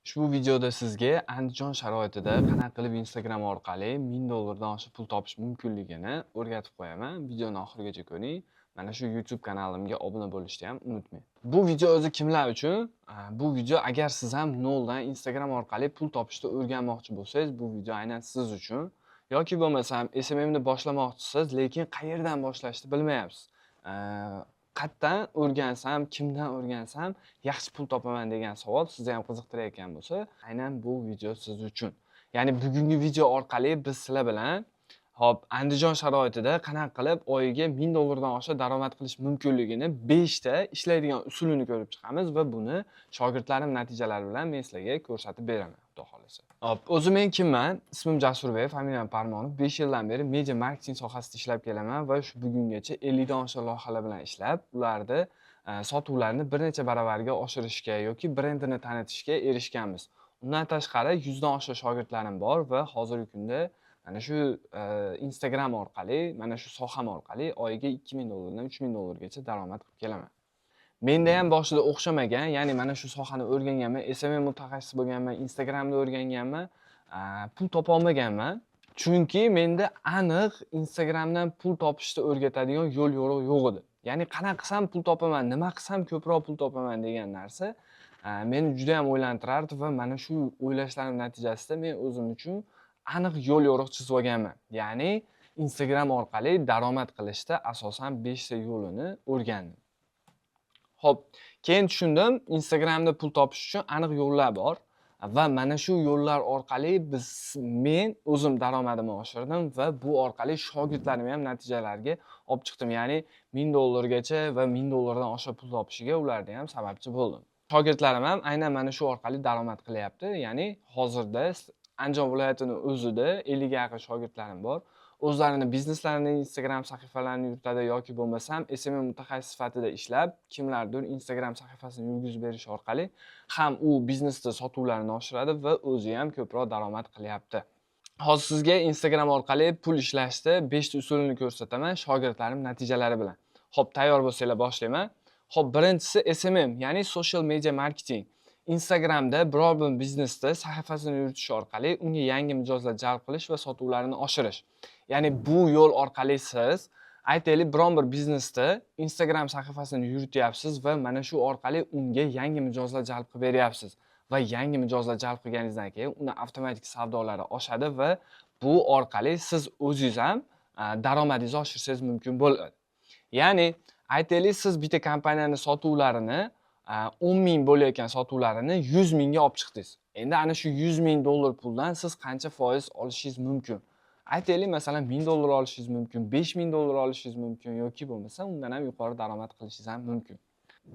Ushbu videoda sizga Andijon sharoitida qanaqa qilib Instagram orqali $1000 dan oshib pul topish mumkinligini o'rgatib qo'yaman. Videoni oxirigacha ko'ring. Mana shu YouTube kanalimga obuna bo'lishni ham unutmang. Bu video o'zi kimlar uchun? Bu video agar siz ham noldan Instagram orqali pul topishni o'rganmoqchi bo'lsangiz, bu video aynan siz uchun. Yoki bo'lmasam SMMni boshlamoqchisiz, lekin qayerdan boshlashni bilmayapsiz. Qayerdan o'rgansam, kimdan o'rgansam yaxshi pul topaman degan savol sizni ham qiziqtirayotgan bo'lsa, aynan bu video siz uchun. Ya'ni bugungi video orqali biz sizlar bilan Andijon sharoitida qanaqa qilib oyiga $1000 dan oshiq daromad qilish mumkinligini 5 ta ishlaydigan usulini ko'rib chiqamiz va buni shogirdlarim natijalari bilan men sizlarga ko'rsatib beraman, xudo xolasa. O'zi men kimman? Ismim Jasurbeyev, familiyam Parmonov. 5 yildan beri media marketing sohasida ishlab kelaman va shu bugungacha 50 dan oshiq loyihalar bilan ishlab, ularni sotuvlarni bir necha baravarga oshirishga yoki brendini tanitishga erishganmiz. Undan tashqari 100 dan oshiq shogirdlarim bor va hozirgi kunda mana shu Instagram orqali, mana shu soham orqali oyiga $2000 dan $3000 gacha daromad qilib kelaman. Menda ham boshida o'xshamagan, ya'ni mana shu sohani o'rganganman, SMM mutaxassisi bo'lganman, Instagramni o'rganganman, pul topa olmaganman. Chunki menda aniq Instagramdan pul topishni o'rgatadigan yo'l yo'riq yo'q edi. Ya'ni qanaqa qilsam pul topaman, nima qilsam ko'proq pul topaman degan narsa meni juda ham o'ylantirardi va mana shu o'ylashlarim natijasida men o'zim uchun aniq yo'l yo'riq chizib olganman. Ya'ni Instagram orqali daromad qilishda asosan 5 ta yo'lini o'rgandim. Xo'p, keyin tushundim, Instagramda pul topish uchun aniq yo'llar bor va mana shu yo'llar orqali men o'zim daromadimni oshirdim va bu orqali shogirdlarimni ham natijalarga olib chiqdim. Ya'ni $1000 gacha va $1000 dan oshiq pul topishiga ularga ham sababchi bo'ldim. Shogirdlarim ham aynan mana shu orqali daromad qilyapti. Ya'ni hozirda Andijon viloyatining o'zida 50 ga yaqin shogirdlarim bor. O'zlarini bizneslarini Instagram sahifalarini yuritadi yoki bo'lmasam SMM mutaxassis sifatida ishlab, kimlardir Instagram sahifasini yurgizib berish orqali ham u biznesda sotuvlarini oshiradi va o'zi ham ko'proq daromad qilyapti. Hozir sizga Instagram orqali pul ishlashda 5 ta usulini ko'rsataman shogirdlarim natijalari bilan. Xo'p, tayyor bo'lsanglar boshlayman. Xo'p, birinchisi SMM, ya'ni social media marketing. Instagramda biror bir biznesda sahifasini yuritish orqali unga yangi mijozlar jalb qilish va sotuvlarini oshirish. Ya'ni bu yo'l orqali siz aytaylik biron bir biznesda Instagram sahifasini yurityapsiz va mana shu orqali unga yangi mijozlar jalb qilib beryapsiz. Va yangi mijozlar jalb qilganingizdan keyin uni avtomatik savdolari oshadi va bu orqali siz o'zingiz ham daromadingizni oshirsangiz mumkin bo'ladi. Ya'ni aytaylik siz bitta kompaniyani sotuvlarini 10 ming bo'layotgan sotuvlarini 100 mingga olib chiqdingiz. Endi ana shu $100,000 puldan siz qancha foiz olishingiz mumkin? Aytaylik, masalan, $1000 olishingiz mumkin, $5000 olishingiz mumkin yoki bo'lmasa undan ham yuqori daromad qilishingiz ham mumkin.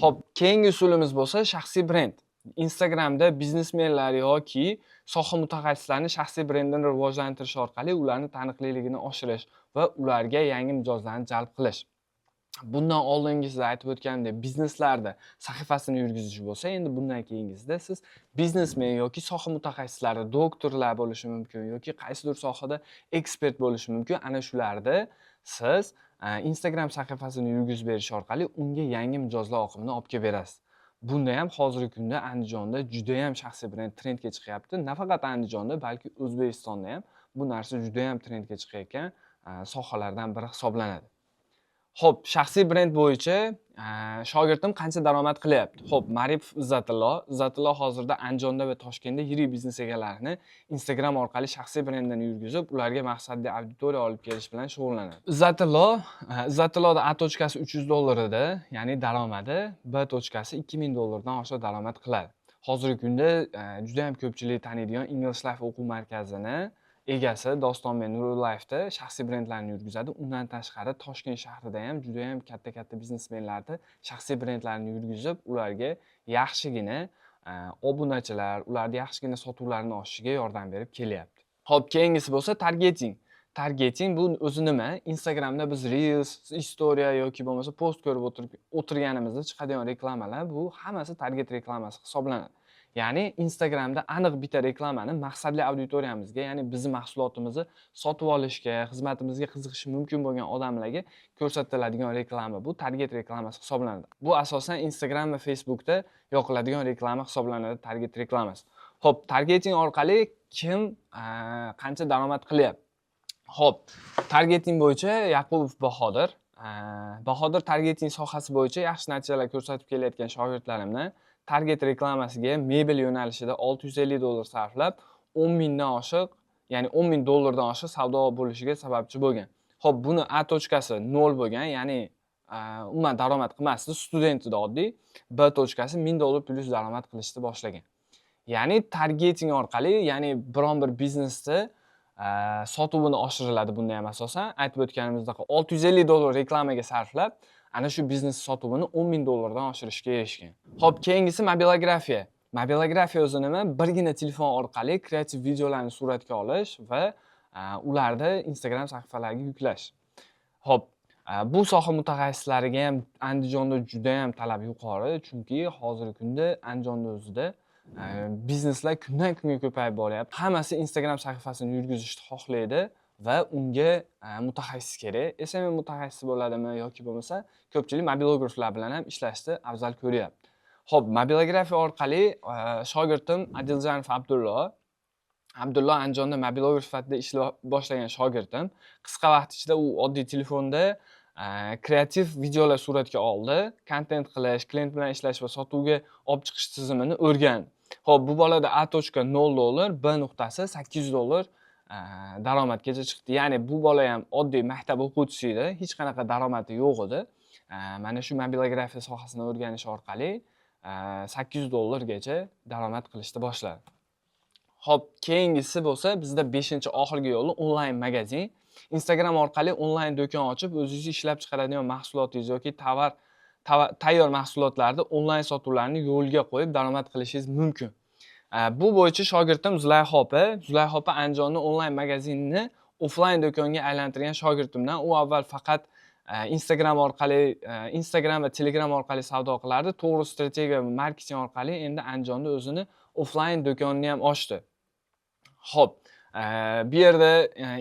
Xo'p, keyingi usulimiz bo'lsa shaxsiy brend. Instagramda biznesmenlar yoki soha mutaxassislarining shaxsiy brendini rivojlantirish orqali ularning taniqliligini oshirish va ularga yangi mijozlarni jalb qilish. Bundan oldingizda aytib o'tganimdek bizneslarda sahifasini yurgizish bo'lsa, endi bundan keyingisida siz biznesmen yoki soha mutaxassislari, doktorlar bo'lishi mumkin yoki qaysidir sohada ekspert bo'lishi mumkin. Ana shularda siz Instagram sahifasini yurgizib berish orqali unga yangi mijozlar oqimini olib kelib berasiz. Bunda ham hozirgi kunda Andijonda juda ham shaxsiy brend trendga chiqyapti. Nafaqat Andijonda, balki O'zbekistonda ham bu narsa juda ham trendga chiqayotgan sohalardan biri hisoblanadi. Xo'p, shaxsiy brend bo'yicha shogirdim qancha daromad qilyapti? Xo'p, Maripov Izzatullo hozirda Andijonda va Toshkentda yirik biznes egalarini Instagram orqali shaxsiy brendini yurgizib, ularga maqsadli auditoriya olib kelish bilan shug'ullanadi. Izzatulloda A tochkasi $300 ida, ya'ni daromadi, B tochkasi $2000 dan oshiq daromad qiladi. Hozirgi kunda juda ham ko'pchilik taniydigan English Life o'quv markazini egasi Dostonbek Nurullayevda shaxsiy brendlarni yurgizadi. Undan tashqari Toshkent shahrida ham juda ham katta biznesmenlarni shaxsiy brendlarini yurgizib, ularga yaxshigina obunachilar, ularning yaxshigina sotuvlarini oshishiga yordam berib kelyapti. Xo'p, keyingisi bo'lsa targeting. Targeting bu o'zi nima? Instagramda biz Reels, Story yoki bo'lmasa post ko'rib o'tirganimizda chiqadigan reklamalar, bu hammasi target reklamasi hisoblanadi. Ya'ni Instagramda aniq bitta reklamani maqsadli auditoriyamizga, ya'ni bizning mahsulotimizni sotib olishga, xizmatimizga qiziqishi mumkin bo'lgan odamlarga ko'rsatiladigan reklama. Bu target reklamasi hisoblanadi. Bu asosan Instagram va Facebookda yoqiladigan reklama hisoblanadi, target reklamasi. Xo'p, targeting orqali kim qancha daromad qilyapti? Xo'p, targeting bo'yicha Yaqubov Bahodir. Bahodir targeting sohasi bo'yicha yaxshi natijalar ko'rsatib kelayotgan shogirdlarimni target reklamasiga mebel yo'nalishida $650 sarflab, 10 mingdan oshiq, ya'ni $10,000 oshiq savdo bo'lishiga sababchi bo'lgan. Xo'p, buni A tochkasi 0 bo'lgan, ya'ni umuman daromad qilmasdi, student edi oddiy. B tochkasi $1000 plyus daromad qilishni boshlagan. Ya'ni targeting orqali, ya'ni biron bir biznesni sotuvini oshiriladi bunda ham asosan. Aytib o'tganimizdek $650 reklamaga sarflab, ana shu biznes sotuvini $10,000 dan oshirishga erishgan. Xo'p, keyingisi mobilografiya. Mobilografiya o'zi nima? Birgina telefon orqali kreativ videolarni suratga olish va ularni Instagram sahifalariga yuklash. Xo'p, bu soha mutaxassislariga ham Andijonda juda ham talab yuqori, chunki hozirgi kunda Andijonda o'zida bizneslar kundan kunga ko'payib boryapti. Hammasi Instagram sahifasini yurgizishni xohlaydi va unga mutaxassis kerak. SMM mutaxassisi bo'ladimi yoki bo'lmasa, ko'pchilik mobilograflar bilan ham ishlashni afzal ko'ryapti. Xo'p, mobilografiya orqali shogirdim Adiljanov Abdullo Andijonda mobilograf sifatida ishlay boshlagan shogirdim. Qisqa vaqt ichida u oddiy telefonda kreativ videolar suratga oldi, kontent qilish, klient bilan ishlash va sotuvga olib chiqish tizimini o'rgandi. Xo'p, bu bolada $0.0, B nuqtasi $800 daromadgacha chiqdi. Ya'ni bu bola ham oddiy maktab o'quvchisi edi, hech qanaqa daromadi yo'q edi. Mana shu mobilografiya sohasini o'rganish orqali $800 gacha daromad qilishni boshladi. Xo'p, keyingisi bo'lsa bizda 5-oxirgi yo'li onlayn magazin. Instagram orqali onlayn do'kon ochib, o'zingiz ishlab chiqaradigan mahsulotingiz yoki tayyor mahsulotlarni onlayn sotuvlarni yo'lga qo'yib daromad qilishingiz mumkin. Bu bo'yicha shogirdim Zulayho opa Andijonning onlayn magazinini offlayn do'konga aylantirgan shogirdimdan. U avval faqat Instagram va Telegram orqali savdo qilardi. To'g'ri strategiya va marketing orqali endi Andijonda o'zini offlayn do'konini ham ochdi. Xo'p, bu yerda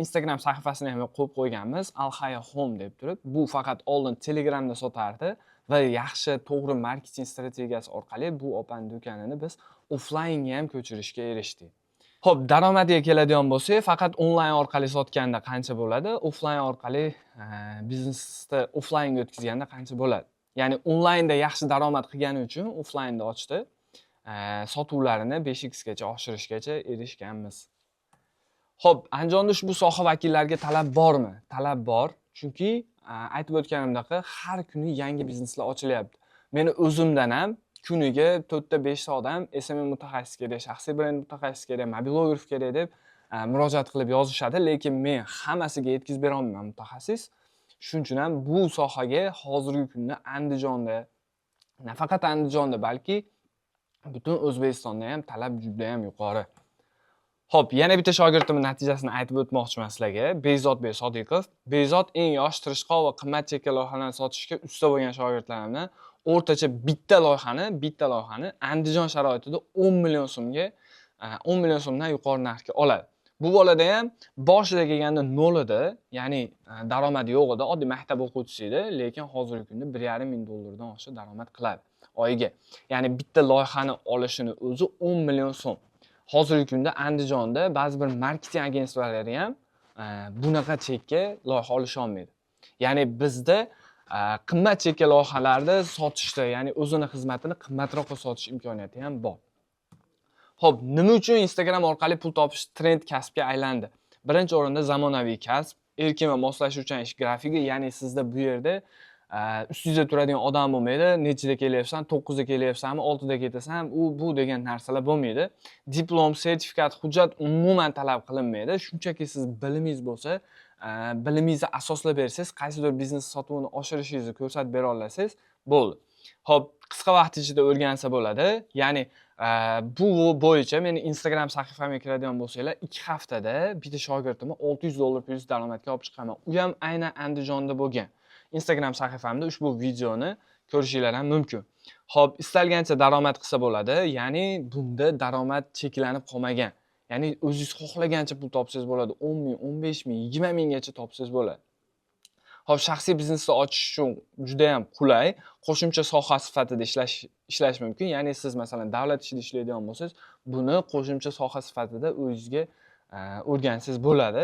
Instagram sahifasini ham qo'yib qo'yganmiz, Alhaya Home deb turib. Bu faqat oldin Telegramda sotardi va yaxshi to'g'ri marketing strategiyasi orqali bu opaning do'konini biz offlaynga ham ko'chirishga erishdik. Xo'p, daromadiga keladigan bo'lsak, faqat onlayn orqali sotganda qancha bo'ladi, offlayn orqali biznesni offlaynga o'tkazganda qancha bo'ladi? Ya'ni onlaynda yaxshi daromad qilgani uchun offlaynda ochdi. Sotuvlarini 5x gacha oshirishgacha erishganmiz. Xo'p, Andijonda ushbu soha vakillariga talab bormi? Talab bor, chunki aytib o'tganimdek, har kuni yangi bizneslar ochilyapti. Meni o'zimdan ham kuniga 4-5 ta odam SMM mutaxassis kerak, shaxsiy brend mutaxassis kerak, mobilograf kerak deb murojaat qilib yozishadi, lekin men hammasiga yetkazib bera olmayman mutaxassis. Shuning uchun ham bu sohaga hozirgi kunda Andijonda, nafaqat Andijonda, balki butun O'zbekistonda ham talab juda ham yuqori. Xo'p, yana bitta shogirdimning natijasini aytib o'tmoqchiman sizlarga. Behzodbek Sodiqov. Behzod eng yosh, tirishqoq va qimmat chekka loyihalarni sotishga usta bo'lgan shogirdlarimdan o'rtacha bitta loyihani Andijon sharoitida 10 million so'mdan yuqori narxga oladi. Bu bolada ham boshida kelganda 0 edi, ya'ni daromadi yo'q edi, oddiy maktab o'quvchisi edi, lekin hozirgi kunda $1,500 dan oshiq daromad qiladi oyiga. Ya'ni bitta loyihani olishini o'zi 10 million so'm. Hozirgi kunda Andijonda ba'zi bir marketing agentsiyalari ham bunaqa chekka loyiha olisha olmaydi. Ya'ni bizda qimmat chekka loyihalarni sotishda, ya'ni o'zini xizmatini qimmatroqqa sotish imkoniyati ham bor. Xo'p, nima uchun Instagram orqali pul topish trend kasbga aylandi? Birinchi o'rinda zamonaviy kasb, erkin va moslashuvchan ish grafiki, ya'ni sizda bu yerda ustingizda turadigan odam bo'lmaydi. Nechida kelyapsan, 9da kelyapsanmi, 6da ketasan, bu degan narsalar bo'lmaydi. Diplom, sertifikat, hujjat umuman talab qilinmaydi. Shunchaki siz bilimingiz bo'lsa, bilimingizni asoslab bersangiz, qaysidir biznes sotuvini oshirishingizni ko'rsatib bera olsangiz, bo'ldi. Xo'p, qisqa vaqt ichida o'rgansa bo'ladi. Ya'ni bu bo'yicha meni Instagram sahifamga kiradigan bo'lsanglar, 2 haftada bitta shogirdimni $600 plyus daromadga olib chiqaman. U ham aynan Andijonda bo'lgan. Instagram sahifamda ushbu videoni ko'rishingiz ham mumkin. Xo'p, istalgancha daromad qilsa bo'ladi. Ya'ni bunda daromad cheklanib qolmagan. Ya'ni o'zingiz xohlagancha pul topsangiz bo'ladi. 10 ming, 15 ming, 20 minggacha topsangiz bo'ladi. Hop, shaxsiy biznesni ochish uchun juda ham qulay, qo'shimcha soha sifatida ishlash mumkin. Ya'ni siz masalan davlat ishida ishlaydigan bo'lsangiz, buni qo'shimcha soha sifatida o'zingizga o'rgansangiz bo'ladi.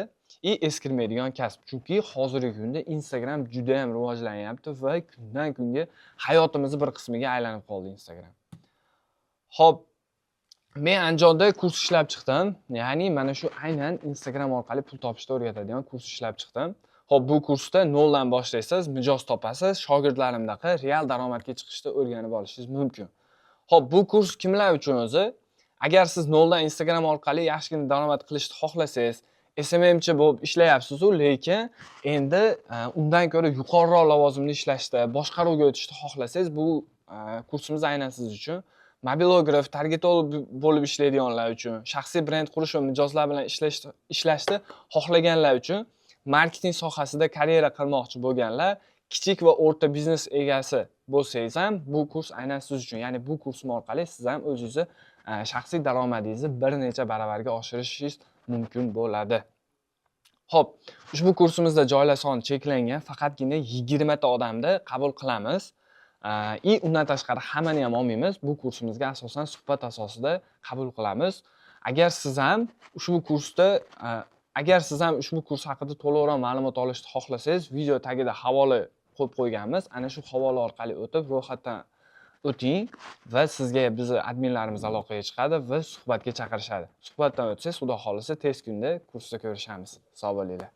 Eskirmaydigan kasb. Chunki hozirgi kunda Instagram juda ham rivojlanyapti va kundan kunga hayotimizning bir qismiga aylanib qoldi Instagram. Hop, men Andijonda kurs ishlab chiqdim. Ya'ni mana shu aynan Instagram orqali pul topishni o'rgatadigan kurs ishlab chiqdim. Hop, bu kursda noldan boshlaysiz, mijoz topasiz, shogirdlarimdaqa real daromadga chiqishni o'rganib olishingiz mumkin. Hop, bu kurs kimlar uchun o'zi? Agar siz noldan Instagram orqali yaxshigina daromad qilishni xohlasangiz, SMMchi bo'lib ishlayapsiz-ku, lekin endi undan ko'ra yuqoriroq lavozimda ishlashda, boshqaruvga o'tishni xohlasangiz, bu kursimiz aynan siz uchun. Mobilograf, targetolog bo'lib ishlaydiganlar uchun, shaxsiy brend qurish va mijozlar bilan ishlashni xohlaganlar uchun, marketing sohasida karyera qilmoqchi bo'lganlar, kichik va o'rta biznes egasi bo'lsangiz ham bu kurs aynan siz uchun. Ya'ni bu kursim orqali siz ham o'zingizni shaxsiy daromadingizni bir necha baravarga oshirishingiz mumkin bo'ladi. Hop, ushbu kursimizda joylar soni cheklangan, faqatgina 20 ta odamni qabul qilamiz. Undan tashqari hammani ham olmaymiz. Bu kursimizga asosan suhbat asosida qabul qilamiz. Agar siz ham ushbu kurs haqida to'liqroq ma'lumot olishni xohlasangiz, video tagida havola qo'yib qo'yganmiz. Ana shu havola orqali o'tib, ro'yxatdan o'ting va sizga bizni adminlarimiz aloqaga chiqadi va suhbatga chaqirishadi. Suhbatdan o'tsangiz, xudo xolisa tez kunda kursda ko'rishamiz. Sog' bo'linglar.